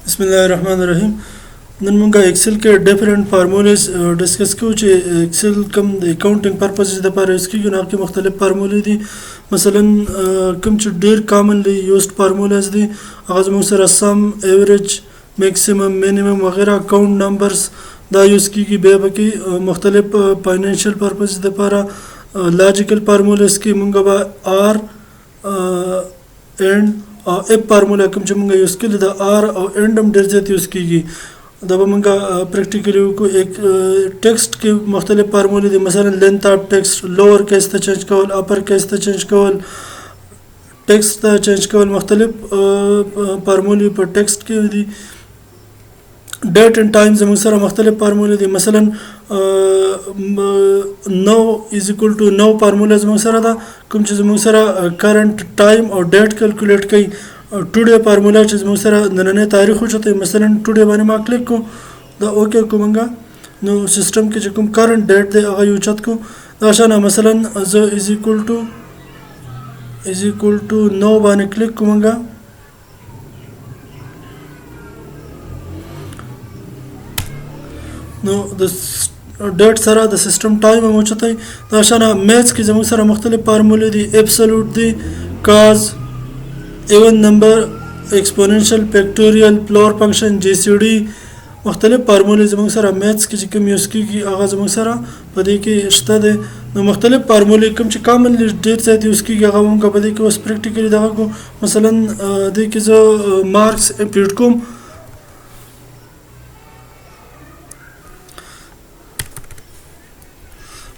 बिस्मिल्लाहिर्रहमानिर्रहीम नन मुंगा एक्सेल के डिफरेंट फार्मूलेस डिस्कस को चे एक्सेल कम अकाउंटिंग पर्पसेस द पर इसकी गुना के मुख्तलिफ फार्मूले दी मसलन कम च डेर कॉमनली यूज्ड फार्मूलेस दी आगाज मुसर सम एवरेज मैक्सिमम मिनिमम वगैरह अकाउंट नंबर्स दा यूज़ की बेबकी मुख्तलिफ फाइनेंशियल पर्पसेस द पर लॉजिकल फार्मूलेस की मुंगा बा आर एंड एप फार्मूला कम चमंगा यूज़ के लिए आर और एंडम डरजत यूज़ की दबा मंगा प्रैक्टिकली को एक टेक्स्ट के मुख्तलिफ फार्मूले दी मसलन length of text lower case ता चेंज कवल अपर केस ता चेंज कवल टेक्स्ट ता चेंज कवल मुख्तलिफ फार्मूले पर टेक्स्ट के दी डेट एंड टाइम जब सरा मुख्तलिफ फार्मूले दी मसलन now is equal to now formula जब सरा था कम चीज़ सरा करंट टाइम और डेट कैलकुलेट कई टुडे फार्मूला चीज़ सरा नन्हे तारीख हो जाते मसलन टुडे बारे में क्लिक को द ओके को मंगा नो सिस्टम के जो करंट डेट दे आगा यूचत को दाशाना मसलन जो इज इक्वल टू नो बारे क्लिक को मंगा नो द डेट सरा द सिस्टम टाइम में होता है दाशाना मैथ्स की जब सरा मुख्तलिफ फार्मूले the absolute the cause even number exponential factorial floor function GCD मुख्तलिफ फार्मूले जब सरा मैथ्स की जिकम यूज़ की आगा जब सरा पदे के इश्ता दे नो मुख्तलिफ फार्मूले कम च कॉमनली डेट से यूज़ की आगा उनका पदे के उस प्रैक्टिकली दगा को मसलन दे के जो मार्क्स पीट को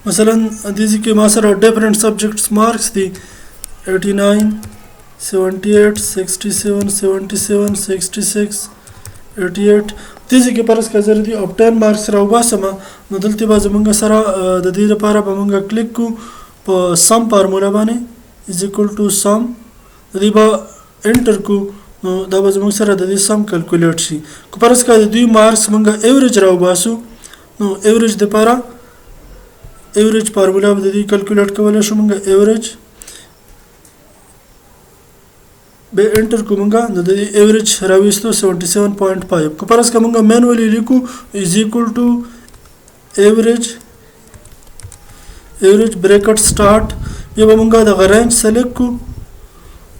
मसलन दीजी के मासरा डिफरेंट सब्जेक्ट्स मार्क्स दी 89 78 67 77 66 88 दीजी के परस का जरूरी दी अब 10 मार्क्स रहा समा नदलती बाज मंगा सरा द दी पारा मंगा क्लिक को प सम फार्मूला बाने इज इक्वल टू सम दीबा एंटर को द बाज मंगा सरा द दी सम कैलकुलेट शी को परस का दी मार्क्स मंगा एवरेज रहा बासु नो एवरेज दे पारा एवरेज फार्मूला दी कैलकुलेट कवले शो मंगा एवरेज बे एंटर को मंगा दी एवरेज राविस तो 77.5 को परस का मंगा मैनुअली लिखू is equal to average bracket start ये मंगा द रेंज सेलेक्ट को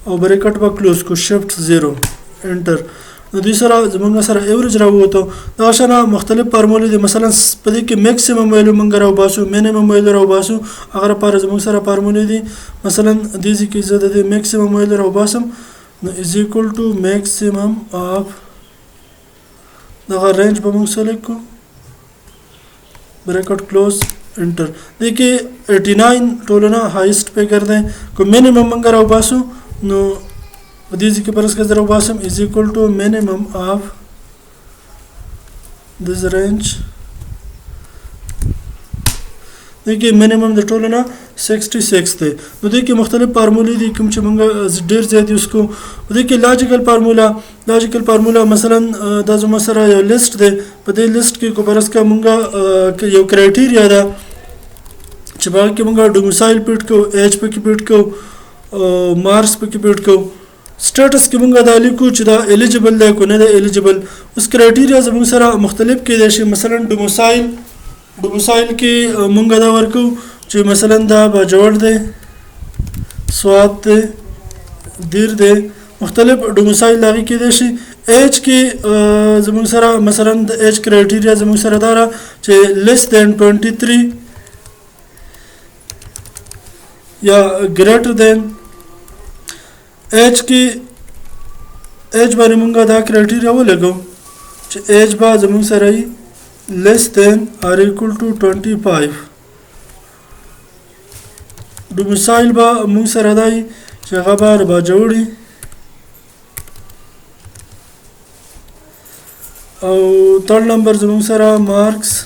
और ब्रैकेट बा क्लोज को शिफ्ट 0 एंटर दूसरा जब सर एवरेज रहा तो दाशाना मुख्तलिफ फार्मूले दी मसलन पदी के मैक्सिमम वैल्यू मंगा रहा बासु मिनिमम वैल्यू रहा बासु अगर पार जब सर फार्मूले दी मसलन दीजी की ज़्यादा दी मैक्सिमम वैल्यू रहा बासम is equal to maximum of अगर रेंज बमंग सेलेक्ट को ब्रैकेट क्लोज एंटर देखिए 89 टोलना हाईएस्ट पे कर दें को मिनिमम मंगा रहा बासु नो दीजी के परस का जरा बासम is equal to minimum of this range देखिए मिनिमम द टोल ना 66 थे तो देखिए मुख्तलिफ फार्मूले दी कम मंगा डेर ज़्यादा उसको देखिए लॉजिकल फार्मूला मसलन दाजो मसरा यो लिस्ट दे पते लिस्ट के को परस का मंगा यो क्राइटेरिया दा चबा के मंगा डोमिसाइल पिट को एज पे की पिट को मार्क्स पे की पिट को स्टेटस के मंगा दाली कुछ दा एलिजिबल दे को ने एलिजिबल उस क्राइटेरिया जब सरा मुख्तलिफ के देश मसलन डोमिसाइल के मंगा दा वर्को जो मसलन दा बाजोड़ दे स्वाद दे दीर दे मुख्तलिफ डोमिसाइल लागी के देश एज के जब सरा मसलन एज क्राइटेरिया जब सरा दारा चे लेस देन 23 या ग्रेटर देन एज बारे मंगा दा क्राइटेरिया वो लगो एज बा जमुन सराई less than or equal to 25 domicile बा मुंग सरादाई जगह बार बा जोड़ी और थर्ड नंबर जमुन सरा मार्क्स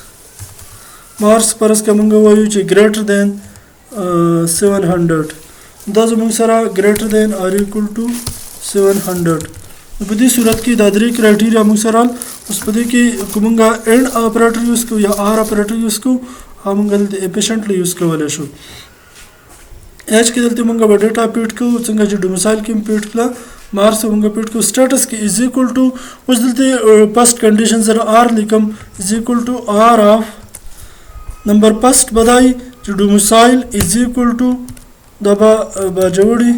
परस का मंगा वो यूज ग्रेटर देन 700 दस मुंगसरा greater than or equal to 700 बदी सूरत की दादरी क्राइटेरिया मुंगसराल उस पदी की कुमंगा एंड ऑपरेटर यूज़ को या आर ऑपरेटर यूज़ को हम गलती एफिशिएंटली यूज़ को वाले शो एच के दलते मंगा डेटा पीट को संगा जो डोमिसाइल की पीट ला مارکس مونږ پیټ کو سټیټس کې از ایکوال ټو اوس دلته فرست کنډیشن سره آر لیکم از ایکوال ټو آر اف نمبر فرست بدای چې ډومیسایل از ایکوال ټو دا با جوړي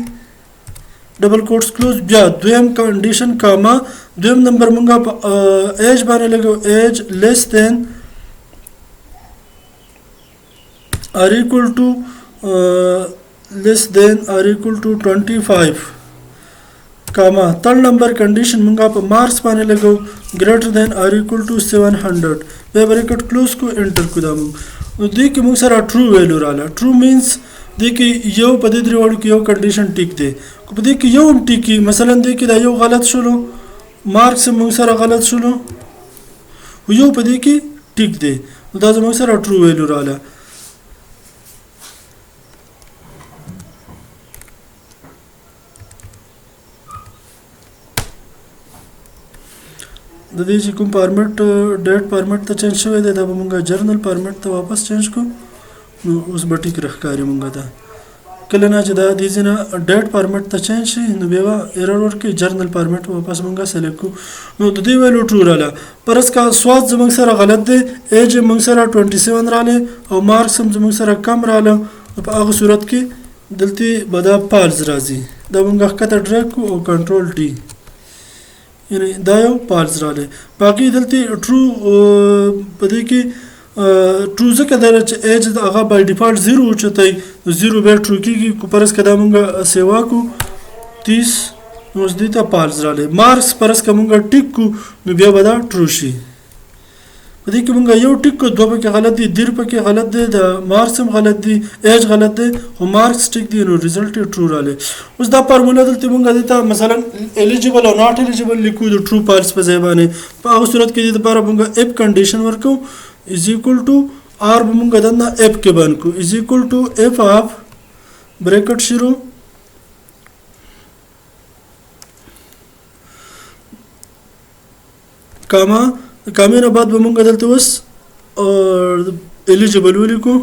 ډبل کوټس کلوز بیا دویم کنډیشن کاما دویم نمبر مونږه په ایج باندې لګو ایج لیس دین are equal to less than or equal to 25 comma third number condition munga pa marks pane lagau greater than or equal to 700 we bracket close ko enter kudam no de ki mung sara true value rala true means de ki yo pade dri walu ki yo condition tik de ko pade ki yo tik ki masalan de ki da yo galat shulu marks mung sara galat shulu yo pade ki tik de da mung sara true value rala د دې چې کوم فارمیټ ډیټ فارمیټ ته چینج شوی دی دا به مونږ جرنل فارمیټ ته واپس چینج کو نو اوس به ټیک راښکاري مونږ ته کله نه چې دا دې ځینه ډیټ فارمیټ ته چینج شي نو بیا به ایرر ورکړي جرنل فارمیټ واپس مونږ سلیکټ کو نو د دې ویلو ټرو راله پرس کا سواد زموږ سره غلط دی ایج مونږ سره 27 راله او مارکس هم زموږ سره کم راله په هغه صورت کې دلته به دا فالس راځي دا مونږ ښکته ډریګ کو او کنټرول ډي یعنی دا یو فالس راله باقي دلته ټرو پدې کې ټرو ځکه دا چې ایج هغه بای ډیفالت 0 اوچتای 0 به ټرو کېږي کو پرس کدا مونږ سیوا کو 30 نو دې ته فالس راله مارکس پرس کا مونږ ټیک کو نو بیا به دا ټرو شي پدې کې مونږ یو ټیک کو دوه کې غلط دي دیر په کې غلط دي د مارکس هم غلط دي ایج غلط دي او مارکس ټیک دي نو ریزلټ ټرو راله اوس دا فارمولا دلته مونږ دته مثلا الیجیبل او ناٹ الیجیبل لیکو د ټرو فالس په ځای باندې په هغه صورت کې د لپاره مونږ اف کنډیشن ورکو از ایکوال ټو آر مونږ دنه اف کې باندې کو از ایکوال ټو اف اف بریکټ شروع کاما کامینه بعد به مونږ دلته وس الیجیبل ولیکو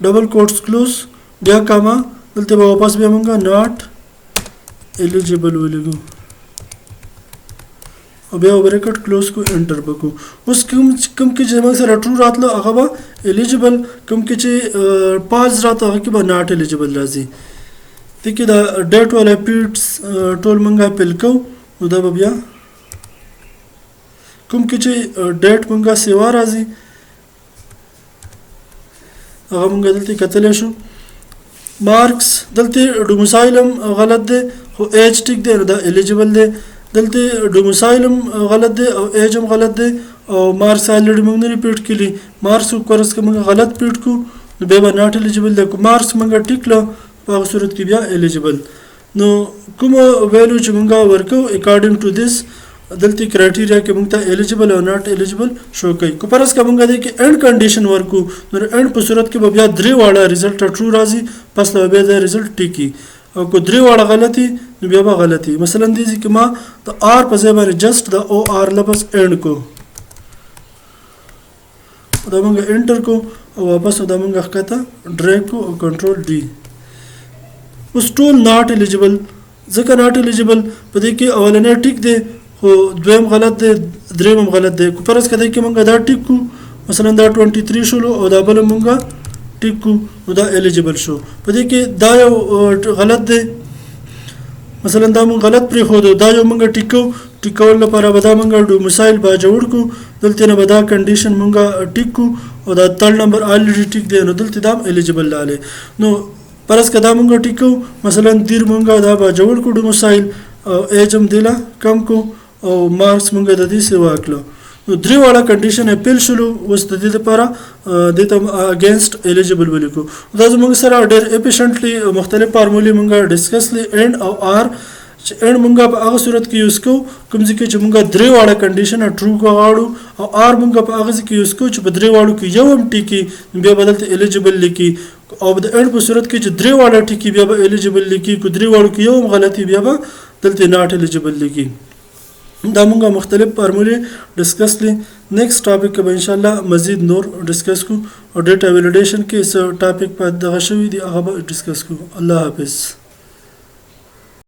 ډبل کوټس کلوز بیا کاما دلته به واپس بیا مونږ ناٹ الیجیبل ولیکو او بیا بریکټ کلوز کو انټر وکړو اوس کوم کې چې موږ سره ټرو راتلو هغه به الیجیبل کوم کې چې پاس راته هغه کې به ناٹ الیجیبل راځي ته کې دا ډیټ ولا پیټس ټول مونږه فل کو نو دا به بیا کوم کې چې ډیټ مونږه سیوا راځي هغه مونږ دلته کتلی شو مارکس دلته ډومیسایل هم غلط دی خو ایج ټیک دی دا الیجیبل دی دلته ډومیسایل هم غلط دی او ایج هم غلط دی او مارکس الریډي مونږ نه ریپیټ کړي مارکس کورس کې مونږ غلط پیټ کو نو بیا به ناٹ الیجیبل دی کو مارکس مونږ ټیک له په هغه صورت کې بیا الیجیبل نو کوم ویلو چې مونږ ورکو اکارډینګ ټو دیس دلته کرایټیریا کې مونږ ته الیجیبل او ناٹ الیجیبل شو کوي کو پرس کا مونږ د کې اند کنډیشن ورکو نو اند په صورت کې بیا درې واړه ریزلټ ټرو راځي پس له بیا د ریزلټ ټیکی او کو درې واړه غلطي نو بیا به غلطي مثلا دې کې ما د ار په ځای باندې جست د او ار لفظ اند کو دا مونږ انټر کو او واپس دا مونږ ښکته ډریګ کو او کنټرول ډي اوس ټول ناٹ الیجیبل ځکه ناٹ الیجیبل په دې کې اولنې ټیک دی خو دویم غلط دی دریم غلط دی کو پرس کده کې مونږ دا ټیک کو مثلا دا 23 شولو او دا بل مونږ ټیک کو نو دا الیجیبل شو په دې کې دا یو غلط دی مثلا دا مونږ غلط پرې خو دا یو مونږ ټیکول لپاره به دا مونږ ډومیسایل با جوړ کو دلته نه به دا کنډیشن مونږ ټیک کو او دا تل نمبر الریډي ټیک دی نو دلته دا الیجیبل لاله نو پرس کدا مونږ ټیکو مثلا دیر مونږ دا با جوړ کو ډومیسایل او ایج هم دیلا کم کو او مارکس مونږ د دې سیوا کړو نو درې واړه کنډیشن اپیل شلو اوس د دې لپاره د ته اگینست الیجیبل ولیکو دا زموږ سره ډېر افیشنټلی مختلف فارمولې مونږ ډیسکس لی اند او آر چې اند مونږ په هغه صورت کې یوز کو کوم ځکه چې مونږ درې واړه کنډیشن ټرو غواړو او آر مونږ په هغه ځکه یوز کو چې په درې واړو کې یو هم ټیکی بیا بدلته الیجیبل لیکي او د اند په صورت کې چې درې واړه ټیکی بیا به الیجیبل لیکي کو درې واړو کې یو هم غلطي بیا به دلته ناٹ الیجیبل لیکي دا مونږه مختلف فارمولې ډسکس لې نیکسٹ ټاپک به ان شاء الله مزید نور ډسکس کو او ډیټا ویلیډیشن کې څه ټاپک په دغه شوی دی هغه به ډسکس کو الله حافظ